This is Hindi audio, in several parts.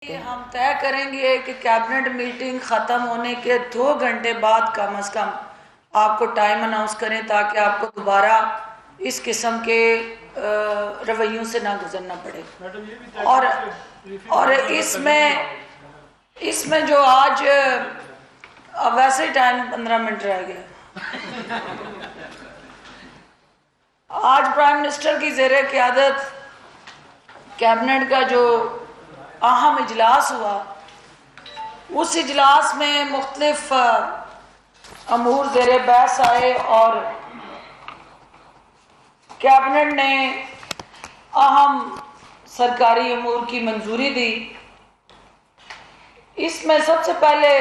हम तय करेंगे कि कैबिनेट मीटिंग ख़त्म होने के 2 घंटे बाद कम से कम आपको टाइम अनाउंस करें ताकि आपको दोबारा इस किस्म के रवैयों से ना गुजरना पड़े। और इसमें जो आज वैसे ही टाइम 15 मिनट रह गया। आज प्राइम मिनिस्टर की ज़ेरे क़यादत कैबिनेट का जो अहम इजलास हुआ, उस इजलास में मुख्तलिफ अमूर ज़ेरे बहस आए और कैबिनेट ने अहम सरकारी अमूर की मंजूरी दी। इसमें सबसे पहले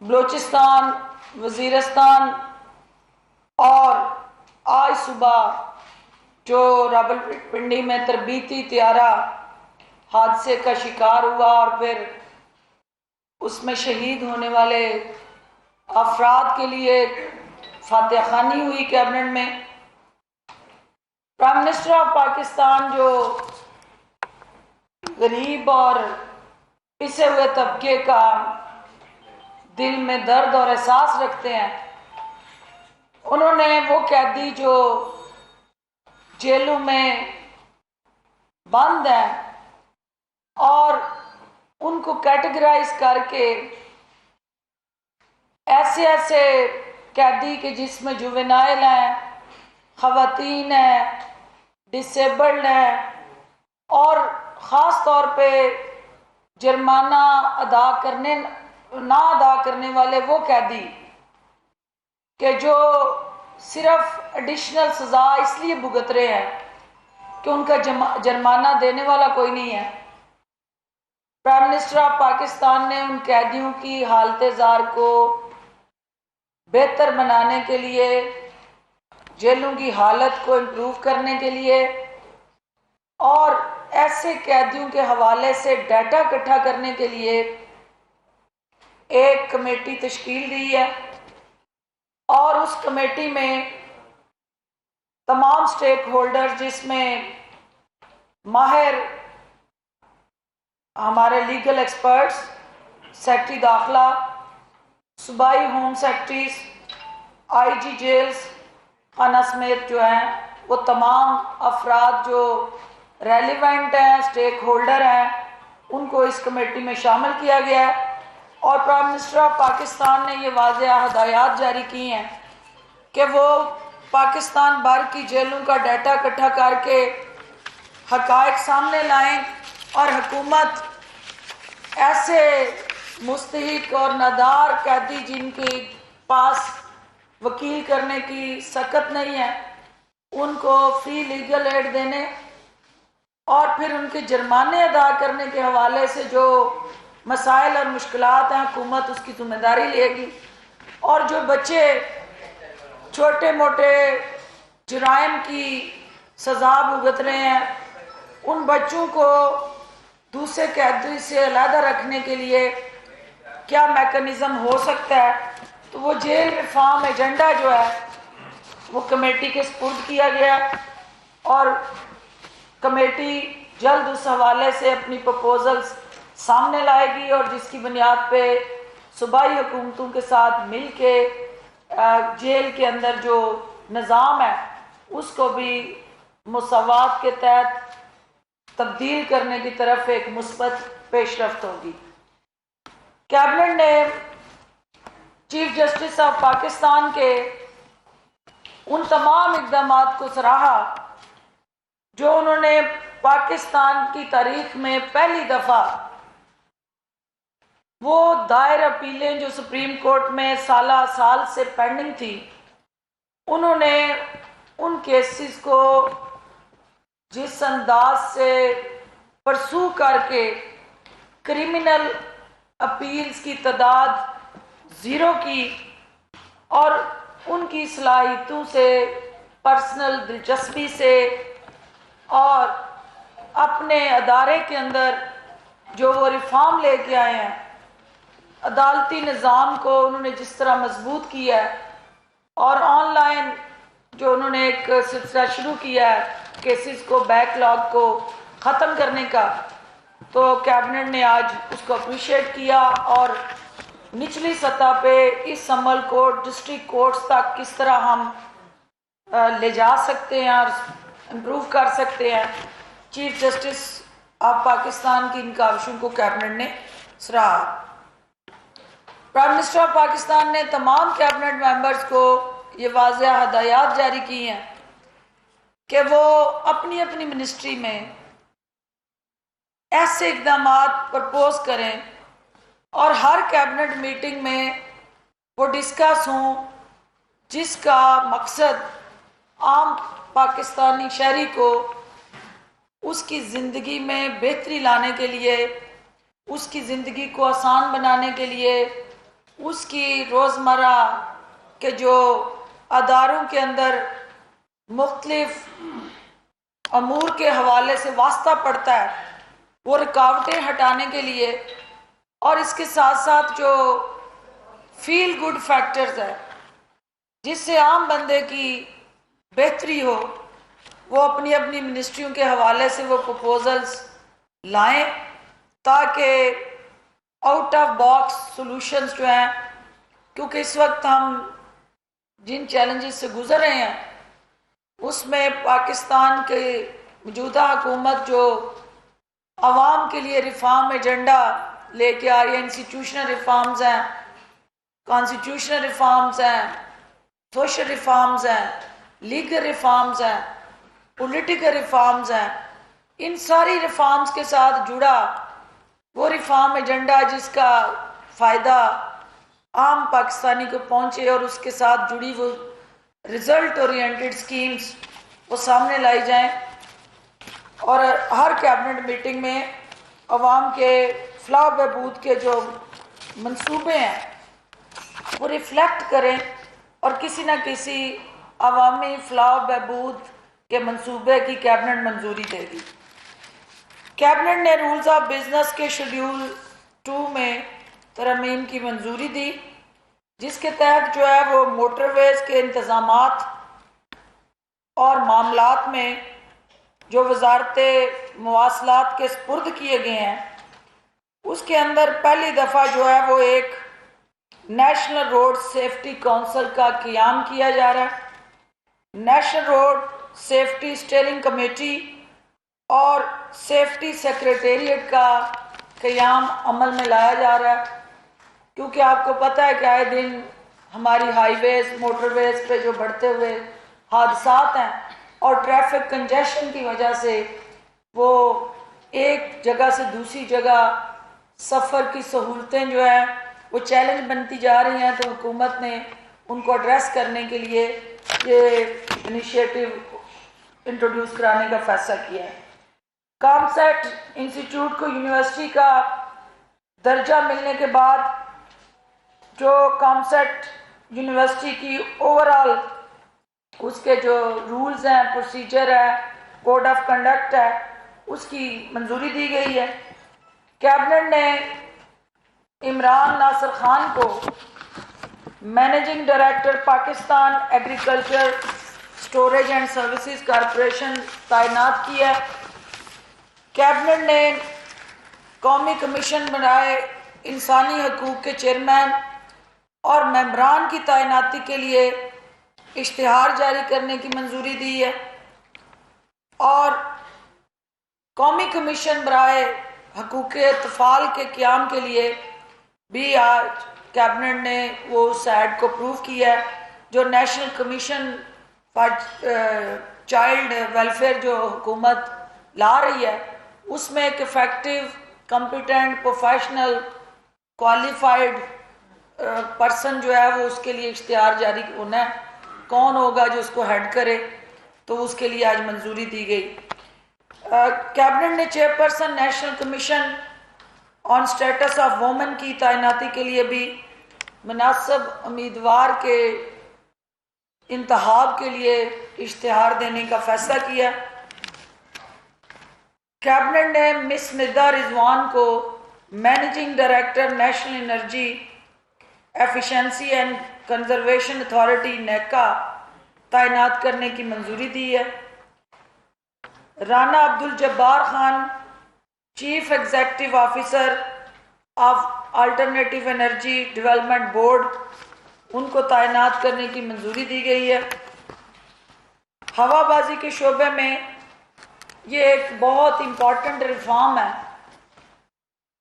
बलूचिस्तान, वज़ीरिस्तान और आज सुबह जो रावलपिंडी में तरबीती त्यारा हादसे का शिकार हुआ और फिर उसमें शहीद होने वाले अफराद के लिए फातिहा ख़्वानी हुई कैबिनेट में। प्राइम मिनिस्टर ऑफ पाकिस्तान जो गरीब और पिसे हुए तबके का दिल में दर्द और एहसास रखते हैं, उन्होंने वो कैदी जो जेलों में बंद हैं और उनको कैटेगराइज करके ऐसे कैदी के जिसमें जुवेनाइल हैं, ख़वातीन हैं, डिसेबल्ड हैं और ख़ास तौर पे जुर्माना ना अदा करने वाले वो कैदी कि जो सिर्फ एडिशनल सज़ा इसलिए भुगत रहे हैं कि उनका जुर्माना देने वाला कोई नहीं है। प्राइम मिनिस्टर ऑफ पाकिस्तान ने उन कैदियों की हालत ज़ार को बेहतर बनाने के लिए, जेलों की हालत को इम्प्रूव करने के लिए और ऐसे कैदियों के हवाले से डाटा इकट्ठा करने के लिए एक कमेटी तश्कील दी है और उस कमेटी में तमाम स्टेक होल्डर्स, जिसमें माहिर हमारे लीगल एक्सपर्ट्स, सेक्रेटरी दाखिला, सूबाई होम सेक्रेटरीज, आईजी जेल्स, खाना समेत जो हैं वो तमाम अफराद जो रेलिवेंट हैं, स्टेक होल्डर हैं, उनको इस कमेटी में शामिल किया गया है। और प्राइम मिनिस्टर ऑफ पाकिस्तान ने ये वाज़ेह हदायत जारी की हैं कि वो पाकिस्तान भर की जेलों का डाटा इकट्ठा करके हक़ाइक़ सामने लाएं और हुकूमत ऐसे मुस्तहिक और नादार कैदी जिनके पास वकील करने की सकत नहीं है, उनको फ्री लीगल एड देने और फिर उनके जुर्माने अदा करने के हवाले से जो मसाइल और मुश्किलात हैं, हुकूमत उसकी जिम्मेदारी लेगी। और जो बच्चे छोटे मोटे जुराइम की सज़ा भुगत रहे हैं, उन बच्चों को दूसरे कैदी से अलग रखने के लिए क्या मैकेनिज़्म हो सकता है, तो वो जेल रिफॉर्म एजेंडा जो है वो कमेटी के सुपुर्द किया गया और कमेटी जल्द उस हवाले से अपनी प्रपोजल्स सामने लाएगी और जिसकी बुनियाद पे सूबाई हुकूमतों के साथ मिल के जेल के अंदर जो निज़ाम है उसको भी मुसावात के तहत तब्दील करने की तरफ एक मुस्बत पेशरफ्त होगी। कैबिनेट ने चीफ जस्टिस ऑफ पाकिस्तान के उन तमाम इक़दामात को सराहा जो उन्होंने पाकिस्तान की तारीख में पहली दफ़ा वो दायर अपीलें जो सुप्रीम कोर्ट में साल से पेंडिंग थी, उन्होंने उन केसेस को जिस अंदाज से परसू करके क्रिमिनल अपील्स की तादाद 0 की और उनकी सलाहियतों से, पर्सनल दिलचस्पी से और अपने अदारे के अंदर जो वो रिफॉर्म लेके आए हैं, अदालती निज़ाम को उन्होंने जिस तरह मजबूत किया है और ऑनलाइन जो उन्होंने एक सिलसिला शुरू किया है केसेस को, बैकलॉग को ख़त्म करने का, तो कैबिनेट ने आज उसको अप्रिशिएट किया और निचली सतह पे इस अमल को डिस्ट्रिक्ट कोर्ट्स तक किस तरह हम ले जा सकते हैं और इम्प्रूव कर सकते हैं। चीफ जस्टिस ऑफ पाकिस्तान की इन काविशों को कैबिनेट ने सराहा। प्राइम मिनिस्टर ऑफ पाकिस्तान ने तमाम कैबिनेट मेंबर्स को ये वाज़ेह हदायत जारी की हैं कि वो अपनी अपनी मिनिस्ट्री में ऐसे इकदाम प्रपोज करें और हर कैबिनेट मीटिंग में वो डिस्कस हों जिसका मकसद आम पाकिस्तानी शहरी को उसकी ज़िंदगी में बेहतरी लाने के लिए, उसकी ज़िंदगी को आसान बनाने के लिए, उसकी रोज़मर्रा के जो अदारों के अंदर मुख्तलिफ अमूर के हवाले से वास्ता पड़ता है वो रुकावटें हटाने के लिए, और इसके साथ साथ जो फील गुड फैक्टर्स है जिससे आम बंदे की बेहतरी हो, वो अपनी अपनी मिनिस्ट्रियों के हवाले से वो प्रपोजल्स लाएं ताकि आउट ऑफ बॉक्स सॉल्यूशंस जो हैं, क्योंकि इस वक्त हम जिन चैलेंजेस से गुजर रहे हैं उसमें पाकिस्तान के मौजूदा हुकूमत जो आवाम के लिए रिफॉर्म एजेंडा लेके आ रही है, इंस्टीट्यूशनल रिफॉर्म्स हैं, कॉन्स्टिट्यूशनल रिफॉर्म्स हैं, सोशल रिफॉर्म्स हैं, लीगल रिफॉर्म्स हैं, पॉलिटिकल रिफॉर्म्स हैं, इन सारी रिफॉर्म्स के साथ जुड़ा वो रिफॉर्म एजेंडा जिसका फ़ायदा आम पाकिस्तानी को पहुँचे और उसके साथ जुड़ी वो रिज़ल्ट ओरिएंटेड स्कीम्स वो सामने लाई जाएं और हर कैबिनेट मीटिंग में अवाम के फलाह बहबूद के जो मंसूबे हैं वो रिफ्लेक्ट करें और किसी न किसी अवामी फलाह बहबूद के मंसूबे की कैबिनेट मंजूरी देगी। कैबिनेट ने रूल्स ऑफ बिजनेस के शेड्यूल 2 में तरमीम की मंजूरी दी, जिसके तहत जो है वो मोटरवेज के इंतज़ामात और मामलात में जो वजारत मवासलात के स्पुर्द किए गए हैं उसके अंदर पहली दफ़ा जो है वो एक नेशनल रोड सेफ्टी काउंसिल का क़याम किया जा रहा है। National road safety steering committee और सेफ्टी सेक्रेटेरिएट का क़याम अमल में लाया जा रहा है, क्योंकि आपको पता है कि आए दिन हमारी हाईवेज मोटरवेज पे जो बढ़ते हुए हादसात हैं और ट्रैफिक कंजेशन की वजह से वो एक जगह से दूसरी जगह सफ़र की सहूलतें जो है वो चैलेंज बनती जा रही हैं, तो हुकूमत ने उनको एड्रेस करने के लिए ये इनिशिएटिव इंट्रोड्यूस कराने का फैसला किया है। कॉमसेट इंस्टीट्यूट को यूनिवर्सिटी का दर्जा मिलने के बाद जो कॉमसेट यूनिवर्सिटी की ओवरऑल उसके जो रूल्स हैं, प्रोसीजर है, कोड ऑफ कंडक्ट है, उसकी मंजूरी दी गई है। कैबिनेट ने इमरान नासिर खान को managing director Pakistan agriculture storage and services corporation तैनात किया है। कैबिनेट ने कौमी कमीशन बनाए इंसानी हकूक़ के चेयरमैन और मेंबरान की तैनाती के लिए इश्तिहार जारी करने की मंजूरी दी है और कौमी कमीशन बराए हकूक़ अतफ़ाल के क़याम के लिए भी आज कैबिनेट ने वो उस ऐड को अप्रूव किया है जो national commission for child welfare जो हुकूमत ला रही है, उसमें एक effective competent professional qualified person जो है वो उसके लिए इश्तिहार जारी होना है, कौन होगा जो उसको हेड करे, तो उसके लिए आज मंजूरी दी गई। कैबिनेट ने chairperson national commission on status of women की तैनाती के लिए भी मुनासिब उम्मीदवार के इंतखाब के लिए इश्तिहार देने का फैसला किया। कैबिनेट ने मिस निदा रिजवान को managing director National Energy Efficiency and Conservation Authority नेका तैनात करने की मंजूरी दी है। Rana Abdul Jabbar Khan chief executive officer of Alternative Energy Development Board, उनको तैनात करने की मंजूरी दी गई है। हवाबाजी के शोबे में ये एक बहुत इम्पॉर्टेंट रिफॉर्म है।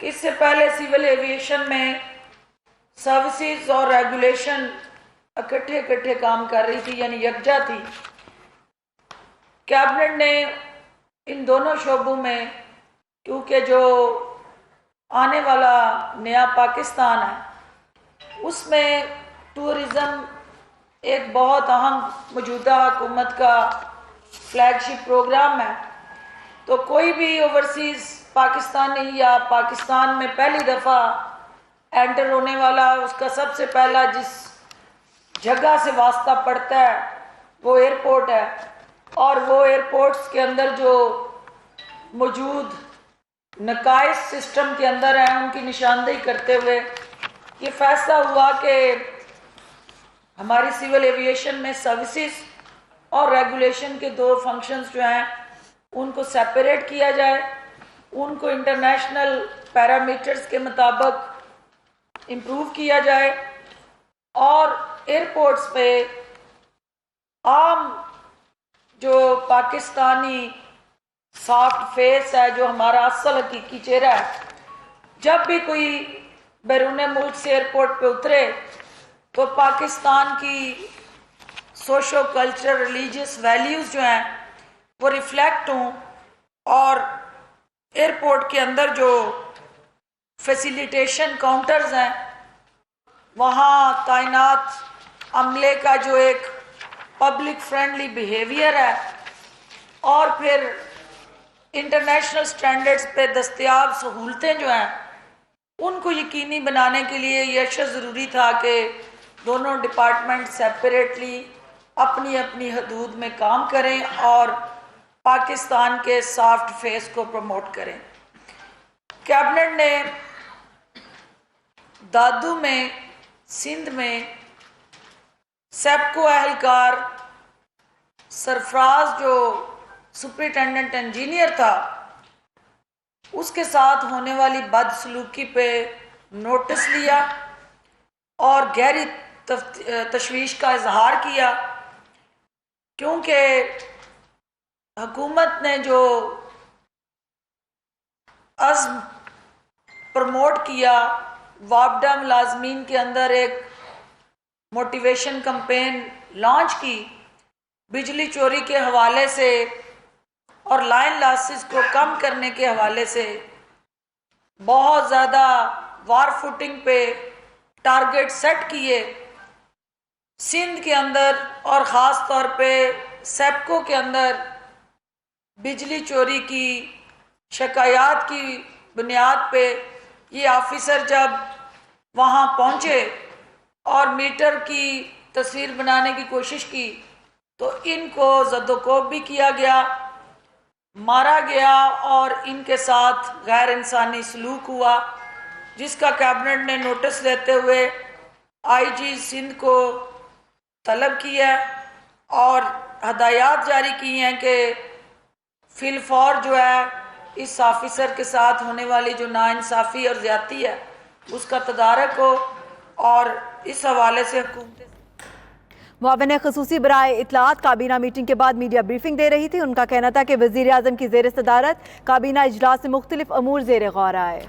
इससे पहले सिविल एविएशन में सर्विसेज और रेगुलेशन इकट्ठे काम कर रही थी, यानी यकजा थी। कैबिनेट ने इन दोनों शोबों में, क्योंकि जो आने वाला नया पाकिस्तान है उसमें टूरिज़्म एक बहुत अहम मौजूदा हुकूमत का फ्लैगशिप प्रोग्राम है। तो कोई भी ओवरसीज़ पाकिस्तानी या पाकिस्तान में पहली दफ़ा एंटर होने वाला, उसका सबसे पहला जिस जगह से वास्ता पड़ता है वो एयरपोर्ट है। और वो एयरपोर्ट्स के अंदर जो मौजूद नकाइस सिस्टम के अंदर हैं उनकी निशानदेही करते हुए ये फैसला हुआ कि हमारी सिविल एविएशन में सर्विसेज और रेगुलेशन के दो फंक्शंस जो हैं उनको सेपरेट किया जाए, उनको इंटरनेशनल पैरामीटर्स के मुताबिक इम्प्रूव किया जाए और एयरपोर्ट्स पे आम जो पाकिस्तानी सॉफ्ट फेस है, जो हमारा असल हकीकी चेहरा है, जब भी कोई बैरून मुल्क से एयरपोर्ट पे उतरे तो पाकिस्तान की सोशो कल्चरल रिलीजियस वैल्यूज़ जो हैं वो रिफ्लेक्ट हों और एयरपोर्ट के अंदर जो फैसिलिटेशन काउंटर्स हैं वहाँ तैनात अमले का जो एक पब्लिक फ्रेंडली बिहेवियर है और फिर इंटरनेशनल स्टैंडर्ड्स पे दस्तयाब सहूलतें जो हैं उनको यकीनी बनाने के लिए ये अशद ज़रूरी था कि दोनों डिपार्टमेंट सेपरेटली अपनी अपनी हदूद में काम करें और पाकिस्तान के सॉफ्ट फेस को प्रमोट करें। कैबिनेट ने दादू में, सिंध में सेप्को एहलकार सरफराज जो सुपरिटेंडेंट इंजीनियर था उसके साथ होने वाली बदसलूकी पे नोटिस लिया और गहरी तशवीश का इजहार किया, क्योंकि हुकूमत ने जो अज़्म प्रमोट किया, वापडा मुलाजमीन के अंदर एक मोटिवेशन कैंपेन लॉन्च की बिजली चोरी के हवाले से और लाइन लॉसेस को कम करने के हवाले से, बहुत ज़्यादा वार फुटिंग पे टारगेट सेट किए। सिंध के अंदर और ख़ास तौर पे सेप्को के अंदर बिजली चोरी की शिकायत की बुनियाद पे ये ऑफिसर जब वहाँ पहुँचे और मीटर की तस्वीर बनाने की कोशिश की तो इनको ज़द्दोकोब भी किया गया, मारा गया और इनके साथ गैर इंसानी सलूक हुआ, जिसका कैबिनेट ने नोटिस लेते हुए आईजी सिंध को तलब किया और हदायत जारी की हैं कि फिलफौर जो है इस ऑफिसर के साथ होने वाली जो नाइंसाफ़ी और ज़्यादती है उसका तदारक हो और इस हवाले से हुकूमत मुआविन ख़ुसूसी बराए इत्तलात काबीना मीटिंग के बाद मीडिया ब्रीफिंग दे रही थी। उनका कहना था कि वज़ीर आज़म की ज़ेर सदारत काबीना इजलास से मुख्तलिफ अमूर ज़ेर गौर आए।